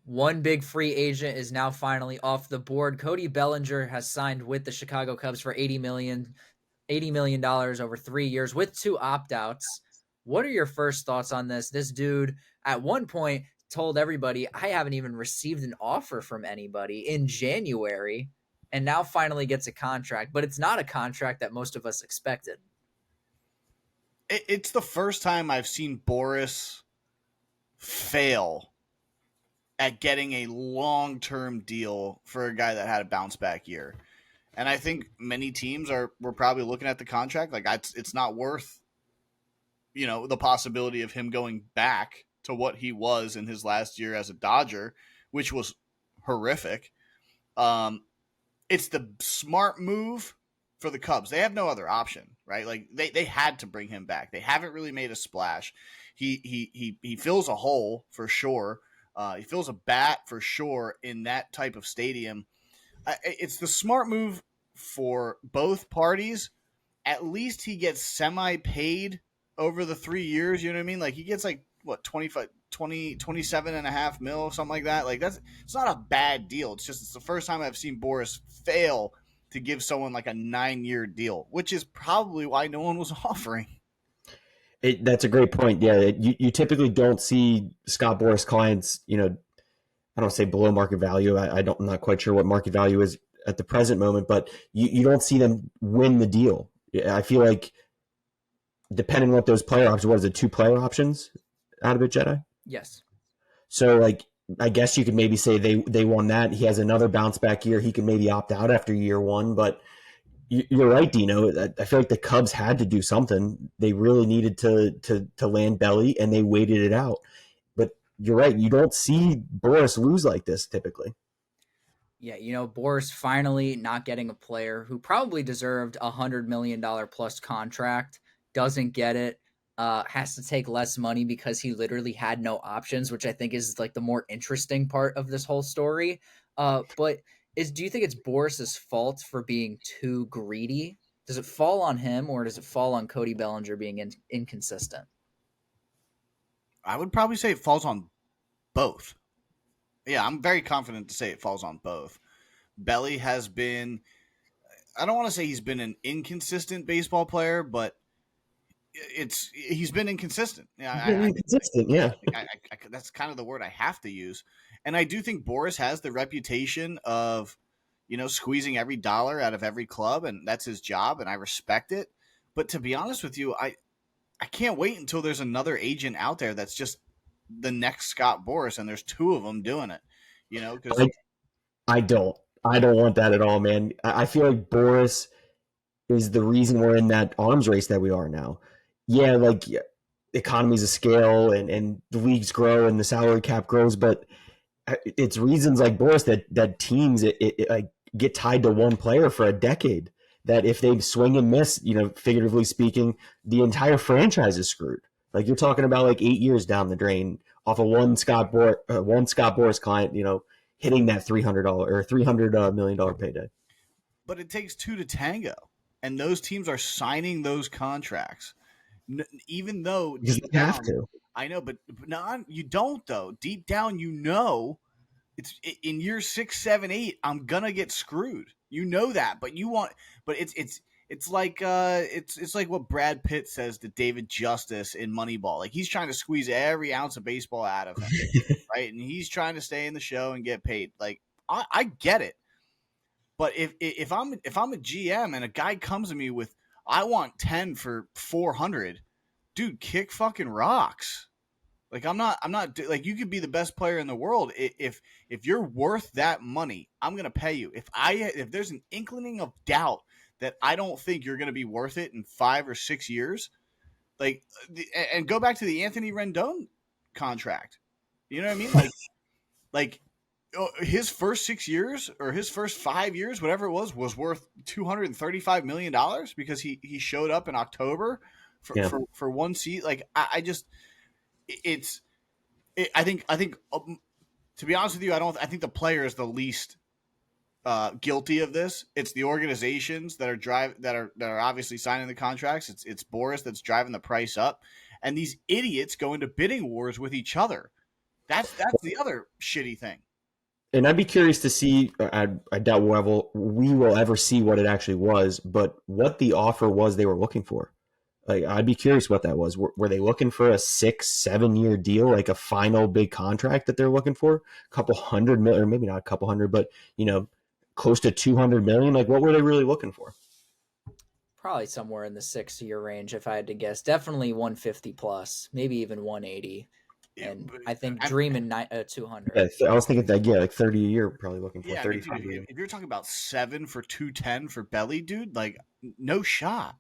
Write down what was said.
One big free agent is now finally off the board. Cody Bellinger has signed with the Chicago Cubs for $80 million over 3 years with two opt-outs. What are your first thoughts on this? This dude at one point told everybody, I haven't even received an offer from anybody in January, and now finally gets a contract, but it's not a contract that most of us expected. It's the first time I've seen Boras fail at getting a long-term deal for a guy that had a bounce-back year. And I think many teams were probably looking at the contract like it's not worth, the possibility of him going back to what he was in his last year as a Dodger, which was horrific. It's the smart move for the Cubs. They have no other option, right? Like they had to bring him back. They haven't really made a splash. He fills a hole for sure. He fills a bat for sure in that type of stadium. It's the smart move for both parties. At least he gets semi-paid over the 3 years. You know what I mean? Like he gets like what 25, 20, 27 and a half mil, something like that. Like it's not a bad deal. It's the first time I've seen Boras fail to give someone like a 9-year deal, which is probably why no one was offering. That's a great point. Yeah, you typically don't see Scott Boras clients, I don't say below market value. I'm not quite sure what market value is at the present moment, but you don't see them win the deal. I feel like depending on what those player options, what is it, 2 player options out of it, Jedi? Yes. So like, I guess you could maybe say they won that. He has another bounce back year. He can maybe opt out after year 1, but you're right, Dino. I feel like the Cubs had to do something. They really needed to land Belly, and they waited it out. But you're right. You don't see Boras lose like this typically. Yeah, Boras finally not getting a player who probably deserved $100 million plus contract, doesn't get it, has to take less money because he literally had no options, which I think is like the more interesting part of this whole story. But do you think it's Boras's fault for being too greedy? Does it fall on him, or does it fall on Cody Bellinger being inconsistent? I would probably say it falls on both. Yeah, I'm very confident to say it falls on both. Belly has been, I don't want to say he's been an inconsistent baseball player, but he's been inconsistent. Yeah, inconsistent. Yeah, that's kind of the word I have to use. And I do think Boras has the reputation of, squeezing every dollar out of every club, and that's his job, and I respect it. But to be honest with you, I can't wait until there's another agent out there that's just the next Scott Boras, and there's 2 of them doing it. Because I don't want that at all, man. I feel like Boras is the reason we're in that arms race that we are now. Yeah, like economies of scale and the leagues grow and the salary cap grows, but it's reasons like Boras that teams like get tied to one player for a decade. That if they swing and miss, figuratively speaking, the entire franchise is screwed. Like you're talking about like 8 years down the drain off of one Scott Boras client, hitting that $300 or $300 million payday. But it takes 2 to tango, and those teams are signing those contracts, even though because they have to. I know, but no, you don't though. Deep down, it's in year 6, 7, 8. I'm gonna get screwed. That, but it's like it's like what Brad Pitt says to David Justice in Moneyball. Like he's trying to squeeze every ounce of baseball out of him, right? And he's trying to stay in the show and get paid. Like I get it, but if I'm a GM and a guy comes to me with I want 10 for 400, dude, kick fucking rocks. Like I'm not like you could be the best player in the world. If you're worth that money, I'm going to pay you. If there's an inkling of doubt that I don't think you're going to be worth it in 5 or 6 years, and go back to the Anthony Rendon contract. You know what I mean? Like his first 6 years or his first 5 years, whatever it was worth $235 million because he showed up in October for one seat. Like I think to be honest with you, I think the player is the least guilty of this. It's the organizations that are obviously signing the contracts. It's Boras that's driving the price up, and these idiots go into bidding wars with each other. That's the other shitty thing. And I'd be curious to see. I doubt we will ever see what it actually was, but what the offer was they were looking for. Like, I'd be curious what that was. Were they looking for a 6-7 year deal, like a final big contract that they're looking for? A couple hundred million, or maybe not a couple hundred, but close to 200 million. Like, what were they really looking for? Probably somewhere in the 6 year range, if I had to guess. Definitely 150 plus, maybe even 180. Yeah, And I think I, dreaming 200. Yeah, I was thinking that. Yeah, like 30 a year, probably looking for yeah, I mean, 35 dude, a year. if you're talking about 7 for 210 for Belly, dude, like no shot.